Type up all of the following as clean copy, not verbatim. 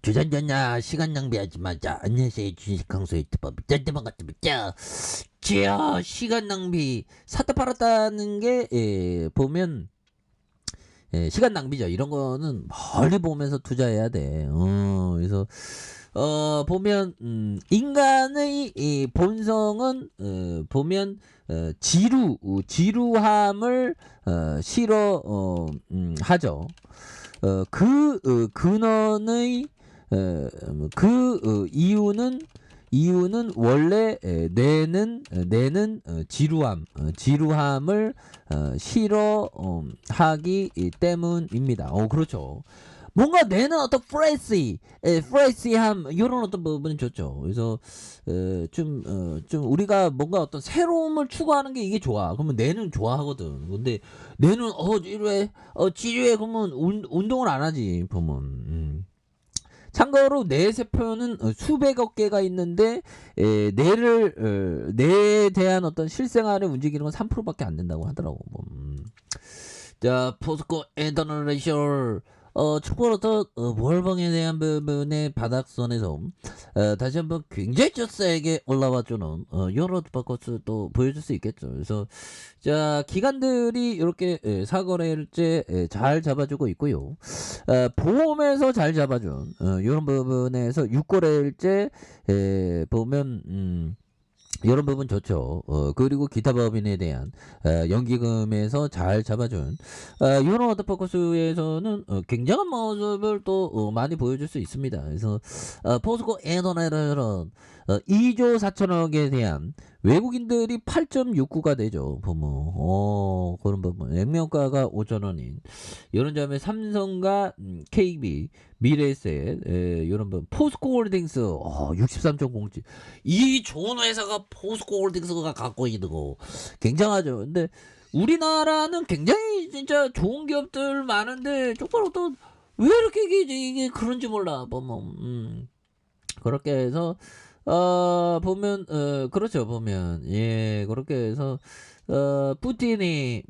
주전자냐 시간 낭비하지 마자. 안녕하세요, 주식 강소 유튜버 짠짠만 같습니다. 자, 시간 낭비 샀다 팔았다는 게 보면 시간 낭비죠. 이런 거는 멀리 보면서 투자해야 돼. 그래서 보면 인간의 이 본성은 보면 지루함을 싫어 하죠. 근원의 이유는 원래 뇌는 지루함을 싫어하기 때문입니다. 그렇죠. 뭔가 뇌는 어떤 프레시함 이런 어떤 부분이 좋죠. 그래서 좀 우리가 뭔가 어떤 새로움을 추구하는 게 이게 좋아. 그러면 뇌는 좋아하거든. 근데 뇌는 지루해 그러면 운동을 안 하지 보면. 참고로 뇌 세포는 수백억 개가 있는데 뇌에 대한 어떤 실생활을 움직이는 건 3%밖에 안 된다고 하더라고. 자, 포스코 인터내셔널 축구로서 월봉에 대한 부분의 바닥선에서 다시 한번 굉장히 세게 올라와주는 여러 바코스 또 보여줄 수 있겠죠. 그래서 자, 기관들이 이렇게 사거래일제 잘 잡아주고 있고요. 보험에서 잘 잡아준 이런 부분에서 6거래일제 보면 이런 부분 좋죠. 그리고 기타 법인에 대한 연기금에서 잘 잡아준 이런 워터포커스에서는 굉장한 모습을 또 많이 보여줄 수 있습니다. 그래서 포스코 에너지는 2조 4천억에 대한 외국인들이 8.69가 되죠. 보면 그런 부분 액면가가 5천원인 이런 점에 삼성과 KB 미래에셋 이런 부분 포스코홀딩스 63.07 이 좋은 회사가 포스코홀딩스가 갖고 있는 거 굉장하죠. 근데 우리나라는 굉장히 진짜 좋은 기업들 많은데 조금 어떤 왜 이렇게 이게 그런지 몰라. 보면 그렇게 해서 보면 그렇죠. 보면 그렇게 해서 푸틴이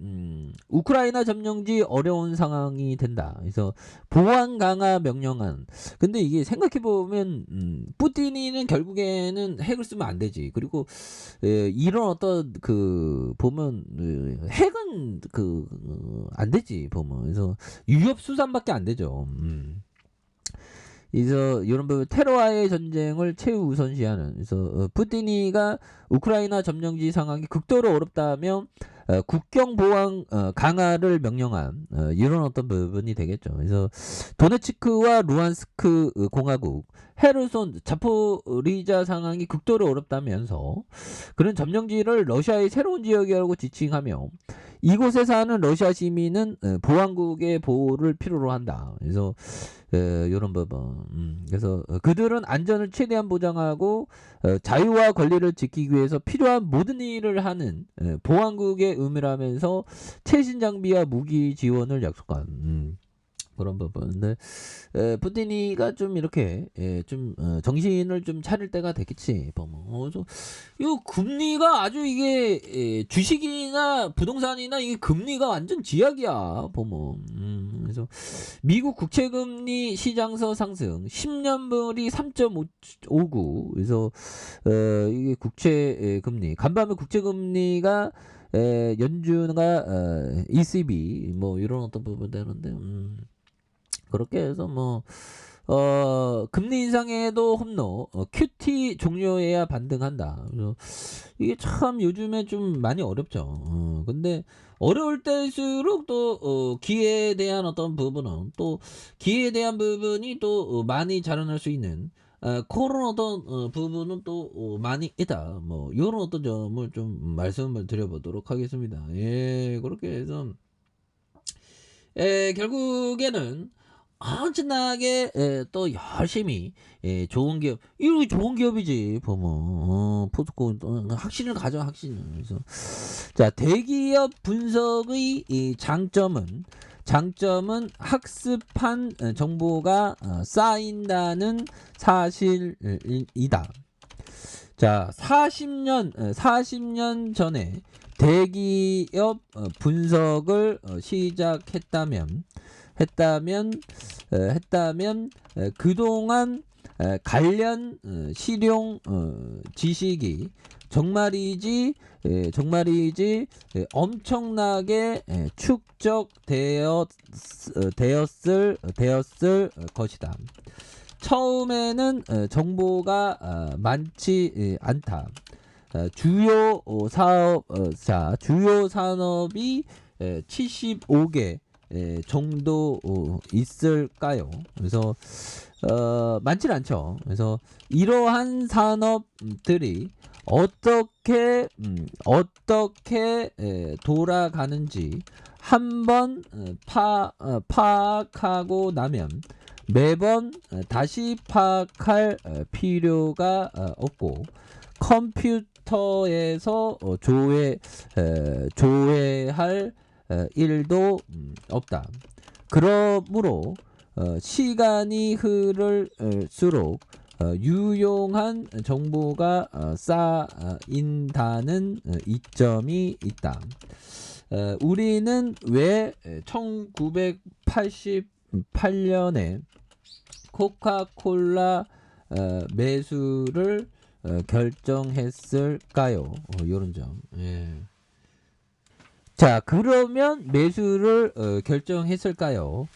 우크라이나 점령지 어려운 상황이 된다. 그래서 보안 강화 명령안. 근데 이게 생각해 보면 푸틴이는 결국에는 핵을 쓰면 안 되지. 그리고 이런 어떤 보면 핵은 안 되지. 보면 그래서 유협 수산밖에 안 되죠. 그래서 이런 부분 테러와의 전쟁을 최우선시하는 그래서 푸틴이가 우크라이나 점령지 상황이 극도로 어렵다면 국경 보안 강화를 명령한 이런 어떤 부분이 되겠죠. 그래서 도네츠크와 루안스크 공화국 헤르손 자포리자 상황이 극도로 어렵다면서 그런 점령지를 러시아의 새로운 지역이라고 지칭하며 이곳에 사는 러시아 시민은 보안국의 보호를 필요로 한다. 그래서 이런 부분. 그래서 그들은 안전을 최대한 보장하고 자유와 권리를 지키기 위해서 필요한 모든 일을 하는 보안국의 의무라면서 최신 장비와 무기 지원을 약속한 그런 부분. 근데 푸틴이가 좀 이렇게 좀 정신을 좀 차릴 때가 됐겠지. 이 금리가 아주 이게 주식이나 부동산이나 이게 금리가 완전 지약이야. 보면 그래서 미국 국채금리 시장서 상승 10년물이 3.59 그래서 이게 국채금리 간밤에 국채금리가 연준과 ECB 뭐 이런 어떤 부분 되는데 그렇게 해서 금리 인상에도 험로 QT 종료해야 반등한다. 그래서 이게 참 요즘에 좀 많이 어렵죠. 근데 어려울 때일수록 또 기회에 대한 어떤 부분은 또 기회에 대한 부분이 또 많이 자라날 수 있는 그런 어떤 부분은 또 많이 있다. 뭐 이런 어떤 점을 좀 말씀을 드려보도록 하겠습니다. 그렇게 해서 결국에는 엄청나게 또 열심히 좋은 기업 이거 좋은 기업이지 보면 포스코 확신을 가져 확신을. 그래서 자, 대기업 분석의 이 장점은 학습한 정보가 쌓인다는 사실이다. 자, 40년 전에 대기업 분석을 시작했다면 했다면 그동안 관련 실용 지식이 정말이지 엄청나게 축적되었을 것이다. 처음에는 정보가 많지 않다. 주요 산업이 75개 정도 있을까요? 그래서 많지 않죠. 그래서 이러한 산업들이 어떻게 돌아가는지 한번 파악하고 나면 매번 다시 파악할 필요가 없고 컴퓨터에서 조회할 일도 없다. 그러므로 시간이 흐를수록 유용한 정보가 쌓인다는 이점이 있다. 우리는 왜 1988년에 코카콜라 매수를 결정했을까요? 이런 점. 예. 자, 그러면 매수를 결정했을까요?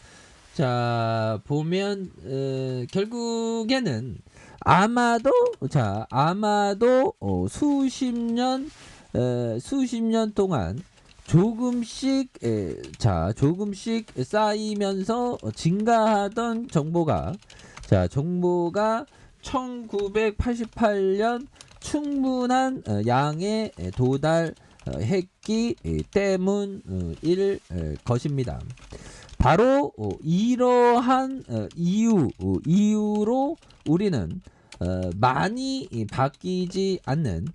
자, 보면 결국에는 아마도 수십 년 동안 조금씩 쌓이면서 증가하던 정보가 1988년 충분한 양에 도달했기 때문일 것입니다. 바로 이러한 이유로 우리는 많이 바뀌지 않는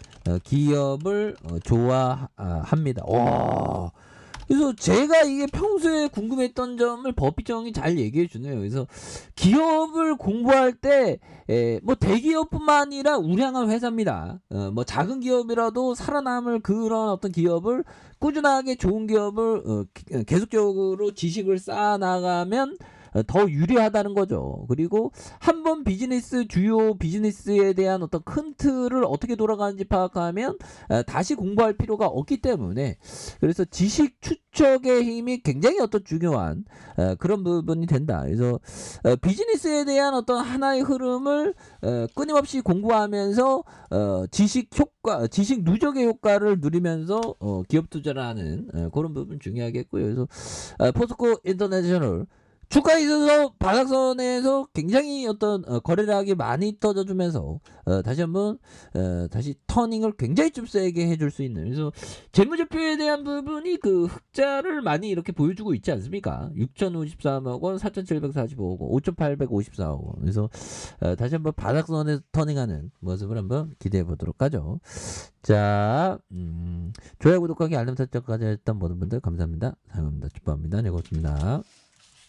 기업을 좋아합니다. 와, 그래서 제가 이게 평소에 궁금했던 점을 법비정이 잘 얘기해 주네요. 그래서 기업을 공부할 때 뭐 대기업뿐만 아니라 우량한 회사입니다. 뭐 작은 기업이라도 살아남을 그런 어떤 기업을 꾸준하게 좋은 기업을 계속적으로 지식을 쌓아나가면 더 유리하다는 거죠. 그리고 한번 주요 비즈니스에 대한 어떤 큰 틀을 어떻게 돌아가는지 파악하면 다시 공부할 필요가 없기 때문에, 그래서 지식 추적의 힘이 굉장히 어떤 중요한 그런 부분이 된다. 그래서 비즈니스에 대한 어떤 하나의 흐름을 끊임없이 공부하면서 지식 누적의 효과를 누리면서 기업 투자를 하는 그런 부분 중요하겠고요. 그래서 포스코 인터내셔널 주가에 있어서 바닥선에서 굉장히 어떤 거래량이 많이 터져주면서 다시 한번 다시 터닝을 굉장히 좀 세게 해줄 수 있는, 그래서 재무제표에 대한 부분이 그 흑자를 많이 이렇게 보여주고 있지 않습니까? 6,053억 원, 4,745억 원, 5,854억 원. 그래서 다시 한번 바닥선에서 터닝하는 모습을 한번 기대해 보도록 하죠. 자, 좋아요, 구독하기, 알림 설정까지 했던 모든 분들 감사합니다. 사랑합니다. 축복합니다. 네, 고맙습니다.